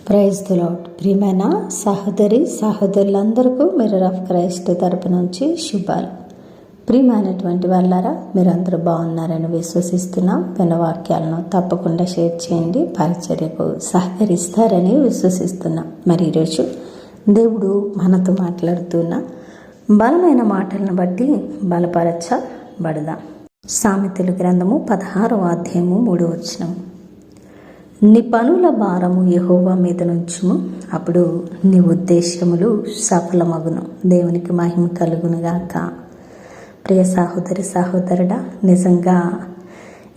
Praise the lord. ప్రియమైన సహోదరులందరికీ mirror of Christ తరపు నుంచి శుభాలు. ప్రియమైనటువంటి వాళ్ళారా, మీరందరూ బాగున్నారని విశ్వసిస్తున్నాం. విన్న వాక్యాలను తప్పకుండా షేర్ చేయండి, పరిచర్యకు సహకరిస్తారని విశ్వసిస్తున్నాం. మరి ఈరోజు దేవుడు మనతో మాట్లాడుతున్న బలమైన మాటలను బట్టి బలపరచబడదాం. సామెతల గ్రంథము 16వ అధ్యాయము 3వ వచనం. నీ పనుల భారము యెహోవా మీద నుంచుము, అప్పుడు నీ ఉద్దేశములు సఫలమగును. దేవునికి మహిమ కలుగునుగాక. ప్రియ సహోదరుడా, నిజంగా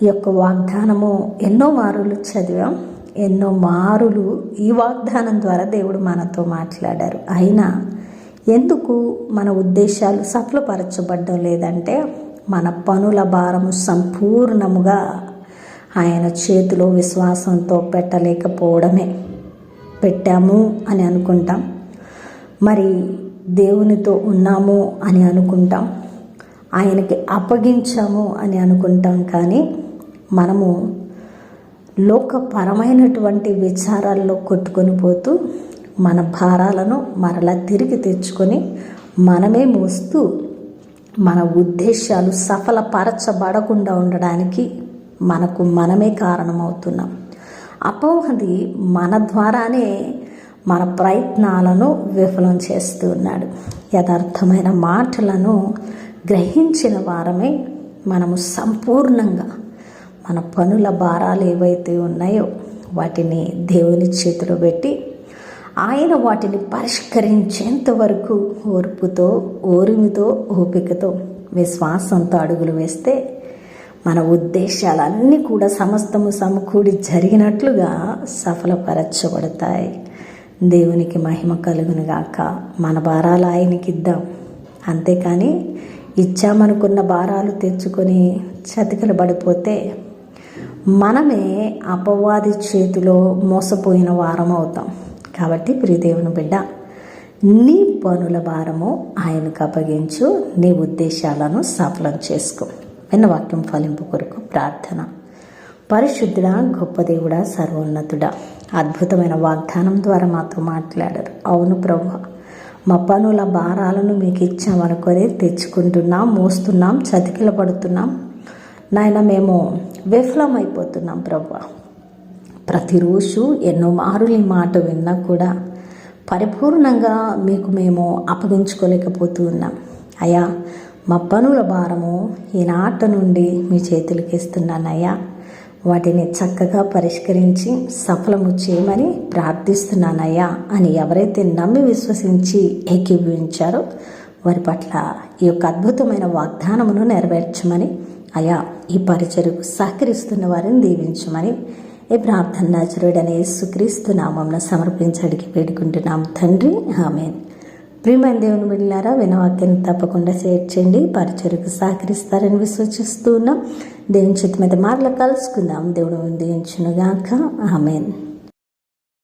ఈ యొక్క వాగ్దానము ఎన్నో మారులు చదివాం. ఎన్నో మారులు ఈ వాగ్దానం ద్వారా దేవుడు మనతో మాట్లాడారు. అయినా ఎందుకు మన ఉద్దేశాలు సఫలపరచబడ్డం లేదంటే మన పనుల భారము సంపూర్ణముగా ఆయన చేతిలో విశ్వాసంతో పెట్టలేకపోవడమే. పెట్టాము అని అనుకుంటాం, మరి దేవునితో ఉన్నాము అని అనుకుంటాం, ఆయనకి అప్పగించాము అని అనుకుంటాం. కానీ మనము లోకపరమైనటువంటి విచారాల్లో కొట్టుకొని పోతూ మన భారాలను మరలా తిరిగి తెచ్చుకొని మనమే మోస్తూ మన ఉద్దేశాలు సఫలపరచబడకుండా ఉండడానికి మనమే కారణమవుతున్నాం. అపవాది మన ద్వారానే మన ప్రయత్నాలను విఫలం చేస్తూ ఉన్నాడు. యథార్థమైన మాటలను గ్రహించిన వారమే మనము సంపూర్ణంగా మన పనుల భారాలు ఏవైతే ఉన్నాయో వాటిని దేవుని చేతిలో పెట్టి ఆయన వాటిని పరిష్కరించేంత వరకు ఓర్పుతో, ఓరిమితో, ఓపికతో, విశ్వాసంతో అడుగులు వేస్తే మన ఉద్దేశాలన్నీ కూడా సమస్తము సమకూడి జరిగినట్లుగా సఫలపరచబడతాయి. దేవునికి మహిమ కలుగునుగాక. మన భారాలు ఆయనకి ఇద్దాం. అంతేకాని ఇచ్చామనుకున్న భారాలు తెచ్చుకొని చతికిల పడిపోతే మనమే అపవాది చేతిలో మోసపోయిన వారం అవుతాం. కాబట్టి ప్రియదేవుని బిడ్డ, నీ పనుల భారము ఆయనకు అప్పగించు, నీ ఉద్దేశాలను సఫలం చేసుకో. విన్న వాక్యం ఫలింపు కొరకు ప్రార్థన. పరిశుద్ధుడా, గొప్ప దేవుడా, సర్వోన్నతుడా, అద్భుతమైన వాగ్దానం ద్వారా మాతో మాట్లాడారు. అవును ప్రభువా, మా పనుల భారాలను మీకు ఇచ్చామనుకొని తెచ్చుకుంటున్నాం, మోస్తున్నాం, చతికిల పడుతున్నాం. నాయన, మేము విఫలమైపోతున్నాం ప్రభువా. ప్రతిరోజు ఎన్నో మారులు ఈ మాట విన్నా కూడా పరిపూర్ణంగా మీకు మేము అప్పగించుకోలేకపోతూ ఉన్నాం. అయ్యా, మా పనుల భారము ఈనాటి నుండి మీ చేతులకి ఇస్తున్నానయ్యా. వాటిని చక్కగా పరిష్కరించి సఫలము చేయమని ప్రార్థిస్తున్నానయ్యా అని ఎవరైతే నమ్మి విశ్వసించి ఏకీభవించారో వారి పట్ల ఈ యొక్క అద్భుతమైన వాగ్దానమును నెరవేర్చమని, అయా ఈ పరిచర్యకు సహకరిస్తున్న వారిని దీవించమని ఈ ప్రార్థన నజరుడనే యేసుక్రీస్తు నామమున సమర్పించడికి వేడుకుంటున్నాం తండ్రి, ఆమేన్. ప్రియమైన దేవుని బిడ్డలారా, వినవాక్యాన్ని తప్పకుండా షేర్ చేయండి, పరిచర్యకు సహకరిస్తారని విశ్వసిస్తూ ఉన్నాం. దేవుని చేతి మీద మార్లు కలుసుకుందాం. దేవుడు దీవించునుగాక. ఆమేన్.